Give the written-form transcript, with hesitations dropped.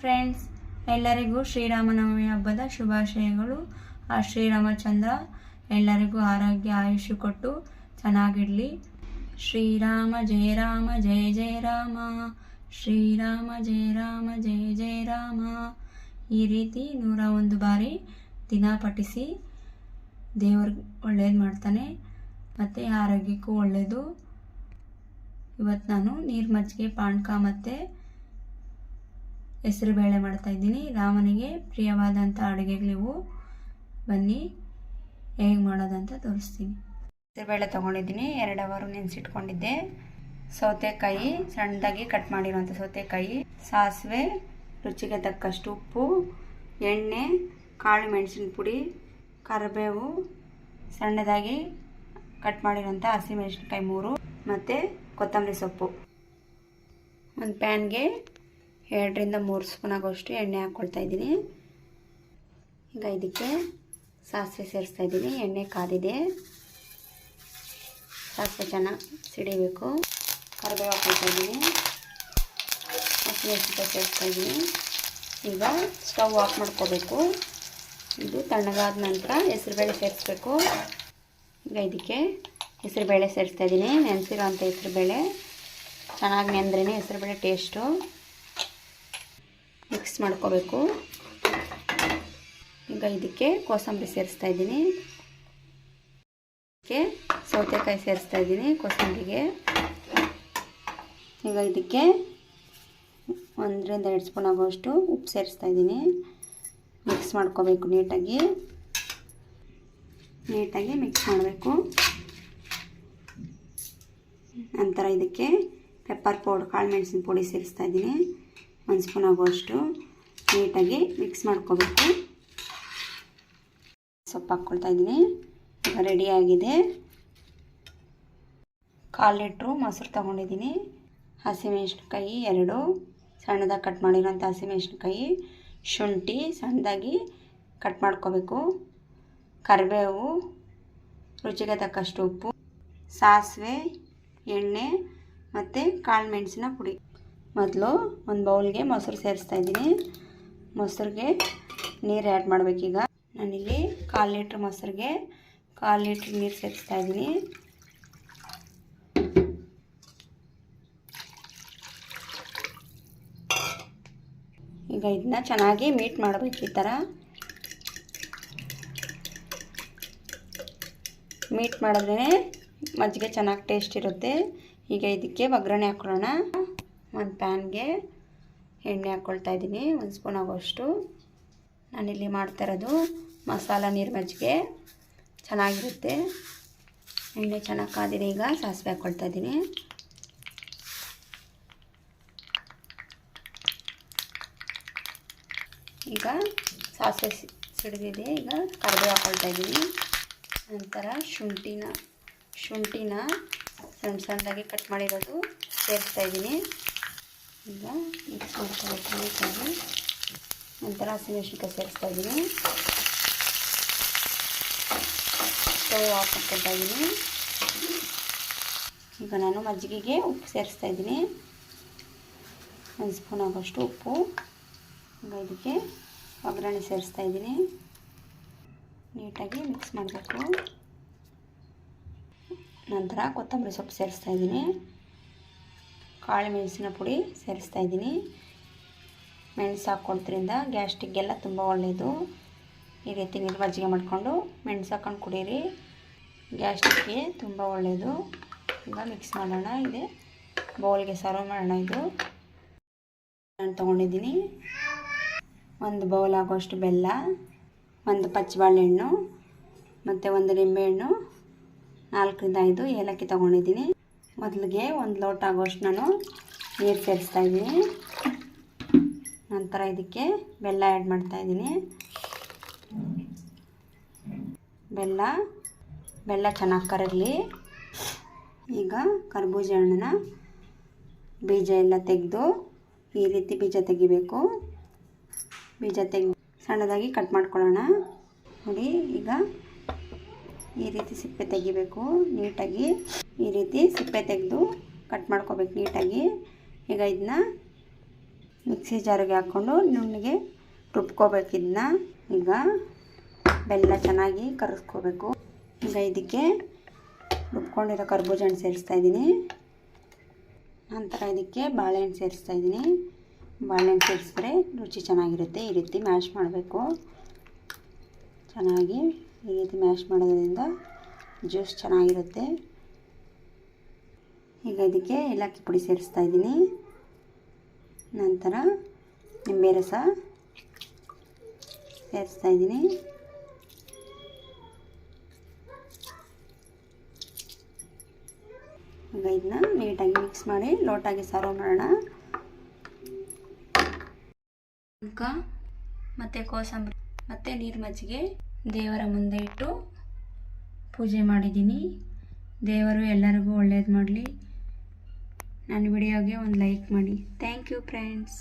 Friends, ಎಲ್ಲರಿಗೂ ಶ್ರೀರಾಮನವಮಿ ಹಬ್ಬದ ಶುಭಾಶಯಗಳು. ಆ ಶ್ರೀರಾಮಚಂದ್ರ ಎಲ್ಲರಿಗೂ ಆರೋಗ್ಯ ಆಯುಷ್ಯ ಕೊಟ್ಟು ಚೆನ್ನಾಗಿರಲಿ. ಶ್ರೀರಾಮ ಜಯ ರಾಮ ಜಯ ಜಯ ರಾಮ, ಶ್ರೀರಾಮ ಜಯ ರಾಮ ಜಯ ಜಯ ರಾಮ. ಈ ರೀತಿ 101 ಬಾರಿ ದಿನ ಪಠಿಸಿ. ದೇವ್ರಿಗೆ ಒಳ್ಳೇದು ಮಾಡ್ತಾನೆ ಮತ್ತು ಆರೋಗ್ಯಕ್ಕೂ ಒಳ್ಳೆಯದು. ಇವತ್ತು ನಾನು ನೀರು ಮಜ್ಜಿಗೆ ಪಾನಕ ಮತ್ತು ಹೆಸರುಬೇಳೆ ಮಾಡ್ತಾಯಿದ್ದೀನಿ. ರಾಮನಿಗೆ ಪ್ರಿಯವಾದಂಥ ಅಡುಗೆಗಳಿವು. ಬನ್ನಿ ಹೇಗೆ ಮಾಡೋದಂತ ತೋರಿಸ್ತೀನಿ. ಹೆಸರುಬೇಳೆ ತೊಗೊಂಡಿದ್ದೀನಿ, 2 ಅವರು ನೆನೆಸಿಟ್ಕೊಂಡಿದ್ದೆ. ಸೌತೆಕಾಯಿ ಸಣ್ಣದಾಗಿ ಕಟ್ ಮಾಡಿರುವಂಥ ಸೌತೆಕಾಯಿ, ಸಾಸಿವೆ, ರುಚಿಗೆ ತಕ್ಕಷ್ಟು ಉಪ್ಪು, ಎಣ್ಣೆ, ಕಾಳು ಮೆಣಸಿನ ಪುಡಿ, ಕರಿಬೇವು, ಸಣ್ಣದಾಗಿ ಕಟ್ ಮಾಡಿರೋಂಥ ಹಸಿಮೆಣಸಿನ್ಕಾಯಿ 3 ಮತ್ತು ಕೊತ್ತಂಬರಿ ಸೊಪ್ಪು. ಒಂದು ಪ್ಯಾನ್ಗೆ 2 ರಿಂದ 3 ಸ್ಪೂನ್ ಆಗೋಷ್ಟು ಎಣ್ಣೆ ಹಾಕ್ಕೊಳ್ತಾ ಇದ್ದೀನಿ. ಈಗ ಇದಕ್ಕೆ ಸಾಸಿವೆ ಸೇರಿಸ್ತಾ ಇದ್ದೀನಿ. ಎಣ್ಣೆ ಕಾದಿದೆ, ಸಾಸಿವೆ ಚೆನ್ನಾಗಿ ಸಿಡಿಬೇಕು. ಕರಿಬೇವು ಹಾಕ್ಕೊಳ್ತಾ ಇದ್ದೀನಿ, ಹಸಿಮೆಣಸಿನ್ಕಾಯಿ ಸೇರಿಸ್ತಾ ಇದ್ದೀನಿ. ಈಗ ಸ್ಟವ್ ಆಫ್ ಮಾಡ್ಕೋಬೇಕು. ಇದು ತಣ್ಣಗಾದ ನಂತರ ಹೆಸರುಬೇಳೆ ಸೇರಿಸ್ಬೇಕು. ಈಗ ಇದಕ್ಕೆ ಹೆಸರುಬೇಳೆ ಸೇರಿಸ್ತಾ ಇದ್ದೀನಿ. ನೆನೆಸಿರೋಂಥ ಹೆಸರುಬೇಳೆ ಚೆನ್ನಾಗಿ ನೆಂದ್ರೇ ಹೆಸರುಬೇಳೆ ಟೇಸ್ಟು. ಮಿಕ್ಸ್ ಮಾಡ್ಕೋಬೇಕು. ಈಗ ಇದಕ್ಕೆ ಕೋಸಂಬರಿ ಸೇರಿಸ್ತಾ ಇದ್ದೀನಿ. ಇದಕ್ಕೆ ಸೌತೆಕಾಯಿ ಸೇರಿಸ್ತಾ ಇದ್ದೀನಿ ಕೋಸಂಬರಿಗೆ. ಈಗ ಇದಕ್ಕೆ 1 ರಿಂದ 2 ಸ್ಪೂನ್ ಆಗೋಷ್ಟು ಉಪ್ಪು ಸೇರಿಸ್ತಾ ಇದ್ದೀನಿ. ಮಿಕ್ಸ್ ಮಾಡ್ಕೋಬೇಕು, ನೀಟಾಗಿ ಮಿಕ್ಸ್ ಮಾಡಬೇಕು. ನಂತರ ಇದಕ್ಕೆ ಪೆಪ್ಪರ್ ಪೌಡರ್, ಕಾಳು ಮೆಣಸಿನ ಪುಡಿ ಸೇರಿಸ್ತಾ ಇದ್ದೀನಿ. 1 ಸ್ಪೂನ್ ಆಗೋಷ್ಟು ನೀಟಾಗಿ ಮಿಕ್ಸ್ ಮಾಡ್ಕೋಬೇಕು. ಸೊಪ್ಪು ಹಾಕ್ಕೊಳ್ತಾ ಇದ್ದೀನಿ. ಈಗ ರೆಡಿಯಾಗಿದೆ. 1/4 ಲೀಟ್ರು ಮೊಸರು ತೊಗೊಂಡಿದ್ದೀನಿ. ಹಸಿಮೆಣಸಿನ್ಕಾಯಿ 2 ಸಣ್ಣದಾಗಿ ಕಟ್ ಮಾಡಿರೋಂಥ ಹಸಿಮೆಣಸಿನ್ಕಾಯಿ, ಶುಂಠಿ ಸಣ್ಣದಾಗಿ ಕಟ್ ಮಾಡ್ಕೋಬೇಕು, ಕರಿಬೇವು, ರುಚಿಗೆ ತಕ್ಕಷ್ಟು ಉಪ್ಪು, ಸಾಸಿವೆ, ಎಣ್ಣೆ ಮತ್ತು ಕಾಳು ಮೆಣಸಿನ ಪುಡಿ. ಮೊದಲು ಒಂದು ಬೌಲ್ಗೆ ಮೊಸರು ಸೇರಿಸ್ತಾ ಇದ್ದೀನಿ. ಮೊಸರಿಗೆ ನೀರು ಆ್ಯಡ್ ಮಾಡಬೇಕೀಗ. ನಾನಿಲ್ಲಿ 1/4 ಲೀಟ್ರ್ ಮೊಸರಿಗೆ 1/4 ಲೀಟ್ರ್ ನೀರು ಸೇರಿಸ್ತಾ ಇದ್ದೀನಿ. ಈಗ ಇದನ್ನ ಚೆನ್ನಾಗಿ ಮೀಟ್ ಮಾಡಬೇಕು. ಈ ಥರ ಮೀಟ್ ಮಾಡಿದ್ರೆ ಮಜ್ಜಿಗೆ ಚೆನ್ನಾಗಿ ಟೇಸ್ಟ್ ಇರುತ್ತೆ. ಈಗ ಇದಕ್ಕೆ ಒಗ್ಗರಣೆ ಹಾಕೊಳ್ಳೋಣ. ಒಂದು ಪ್ಯಾನ್ಗೆ ಎಣ್ಣೆ ಹಾಕ್ಕೊಳ್ತಾ ಇದ್ದೀನಿ, 1 ಸ್ಪೂನ್ ಆಗೋಷ್ಟು. ನಾನಿಲ್ಲಿ ಮಾಡ್ತಾ ಇರೋದು ಮಸಾಲ ನೀರು ಮಜ್ಜಿಗೆ, ಚೆನ್ನಾಗಿರುತ್ತೆ. ಎಣ್ಣೆ ಚೆನ್ನಾಗಿ ಕಾದಿದೆ. ಈಗ ಸಾಸಿವೆ ಹಾಕ್ಕೊಳ್ತಾ ಇದ್ದೀನಿ. ಈಗ ಸಾಸಿವೆ ಸಿಡಿದಿದೆ. ಈಗ ಕರಿಬೇವು ಹಾಕ್ಕೊಳ್ತಾ ಇದ್ದೀನಿ. ನಂತರ ಶುಂಠಿನ ಸಣ್ಣದಾಗಿ ಕಟ್ ಮಾಡಿರೋದು ಸೇರಿಸ್ತಾ ಇದ್ದೀನಿ. ಈಗ ಮಿಕ್ಸ್ ಮಾಡ್ಕೊಬೇಕು ನೀಟಾಗಿ. ನಂತರ ಹಸಿಮೆಣಸಿನ್ಕಾಯಿ ಸೇರಿಸ್ತಾ ಇದ್ದೀನಿ. ಸ್ಟವ್ ಆಫ್ ಮಾಡ್ಕೊಳ್ತಾ ಇದ್ದೀನಿ. ಈಗ ನಾನು ಮಜ್ಜಿಗೆಗೆ ಉಪ್ಪು ಸೇರಿಸ್ತಾ ಇದ್ದೀನಿ. 1 ಸ್ಪೂನ್ ಆಗೋಷ್ಟು ಉಪ್ಪು. ಈಗ ಇದಕ್ಕೆ ಒಗ್ಗರಣೆ ಸೇರಿಸ್ತಾ ಇದ್ದೀನಿ. ನೀಟಾಗಿ ಮಿಕ್ಸ್ ಮಾಡಬೇಕು. ನಂತರ ಕೊತ್ತಂಬರಿ ಸೊಪ್ಪು ಸೇರಿಸ್ತಾ ಇದ್ದೀನಿ. ಕಾಳು ಮೆಣಸಿನ ಪುಡಿ ಸೇರಿಸ್ತಾ ಇದ್ದೀನಿ. ಮೆಣಸು ಹಾಕ್ಕೊಳ್ದ್ರಿಂದ ಗ್ಯಾಸ್ಟ್ರಿಕ್ಗೆಲ್ಲ ತುಂಬ ಒಳ್ಳೆಯದು. ಈ ರೀತಿ ನೀರು ಮಜ್ಜಿಗೆ ಮಾಡಿಕೊಂಡು ಮೆಣಸು ಹಾಕ್ಕೊಂಡು ಕುಡೀರಿ, ಗ್ಯಾಸ್ಟ್ರಿಕ್ಗೆ ತುಂಬ ಒಳ್ಳೆಯದು. ಈಗ ಮಿಕ್ಸ್ ಮಾಡೋಣ. ಇದೆ ಬೌಲ್ಗೆ ಸರ್ವ್ ಮಾಡೋಣ. ಇದು ನಾನು ತೊಗೊಂಡಿದ್ದೀನಿ. 1 ಬೌಲ್ ಆಗೋಷ್ಟು ಬೆಲ್ಲ, 1 ಪಚ್ಚ ಬಾಳೆಹಣ್ಣು ಮತ್ತು 1 ನಿಂಬೆಹಣ್ಣು, 4 ರಿಂದ 5 ಏಲಕ್ಕಿ ತೊಗೊಂಡಿದ್ದೀನಿ. ಮೊದಲಿಗೆ 1 ಲೋಟ ಆಗೋಷ್ಟು ನಾನು ನೀರು ಸೇರಿಸ್ತಾ ಇದ್ದೀನಿ. ನಂತರ ಇದಕ್ಕೆ ಬೆಲ್ಲ ಆ್ಯಡ್ ಮಾಡ್ತಾ ಇದ್ದೀನಿ. ಬೆಲ್ಲ ಚೆನ್ನಾಗಿ ಕರಗಲಿ. ಈಗ ಕರ್ಬೂಜ ಹಣ್ಣನ್ನ ಬೀಜ ಎಲ್ಲ ತೆಗೆದು ಈ ರೀತಿ ಬೀಜ ತೆಗಿಬೇಕು. ಬೀಜ ತೆಗೆದು ಸಣ್ಣದಾಗಿ ಕಟ್ ಮಾಡ್ಕೊಳ್ಳೋಣ. ನೋಡಿ, ಈಗ ಈ ರೀತಿ ಸಿಪ್ಪೆ ತೆಗಿಬೇಕು ನೀಟಾಗಿ. ಈ ರೀತಿ ಸಿಪ್ಪೆ ತೆಗೆದು ಕಟ್ ಮಾಡ್ಕೋಬೇಕು ನೀಟಾಗಿ. ಈಗ ಇದನ್ನ ಮಿಕ್ಸಿ ಜಾರಿಗೆ ಹಾಕ್ಕೊಂಡು ನುಣ್ಣಗೆ ರುಬ್ಕೋಬೇಕು. ಇದನ್ನ ಈಗ ಬೆಲ್ಲ ಚೆನ್ನಾಗಿ ಕರಗಿಸ್ಕೋಬೇಕು. ಈಗ ಇದಕ್ಕೆ ರುಬ್ಕೊಂಡಿರೋ ಕರ್ಬೂಜ ಹಣ್ಣು ಸೇರಿಸ್ತಾಯಿದ್ದೀನಿ. ನಂತರ ಇದಕ್ಕೆ ಬಾಳೆಹಣ್ಣು ಸೇರಿಸ್ತಾಯಿದ್ದೀನಿ. ಬಾಳೆಹಣ್ಣು ಸೇರಿಸಿದ್ರೆ ರುಚಿ ಚೆನ್ನಾಗಿರುತ್ತೆ. ಈ ರೀತಿ ಮ್ಯಾಶ್ ಮಾಡಬೇಕು. ಚೆನ್ನಾಗಿ ಈ ರೀತಿ ಮ್ಯಾಶ್ ಮಾಡೋದ್ರಿಂದ ಜ್ಯೂಸ್ ಚೆನ್ನಾಗಿರುತ್ತೆ. ಈಗ ಇದಕ್ಕೆ ಏಲಕ್ಕಿ ಪುಡಿ ಸೇರಿಸ್ತಾಯಿದ್ದೀನಿ. ನಂತರ ನಿಂಬೆ ರಸ ಸೇರಿಸ್ತಾಯಿದ್ದೀನಿ. ಈಗ ಇದನ್ನ ನೀಟಾಗಿ ಮಿಕ್ಸ್ ಮಾಡಿ ಲೋಟಾಗಿ ಸರ್ವ್ ಮಾಡೋಣ. ಮತ್ತು ಕೋಸಂಬರಿ ಮತ್ತು ನೀರು ಮಜ್ಜಿಗೆ ದೇವರ ಮುಂದೆ ಇಟ್ಟು ಪೂಜೆ ಮಾಡಿದ್ದೀನಿ. ದೇವರು ಎಲ್ಲರಿಗೂ ಒಳ್ಳೇದು ಮಾಡಲಿ. ನನ್ನ ವಿಡಿಯೋಗೆ ಒಂದು ಲೈಕ್ ಮಾಡಿ. Thank you friends.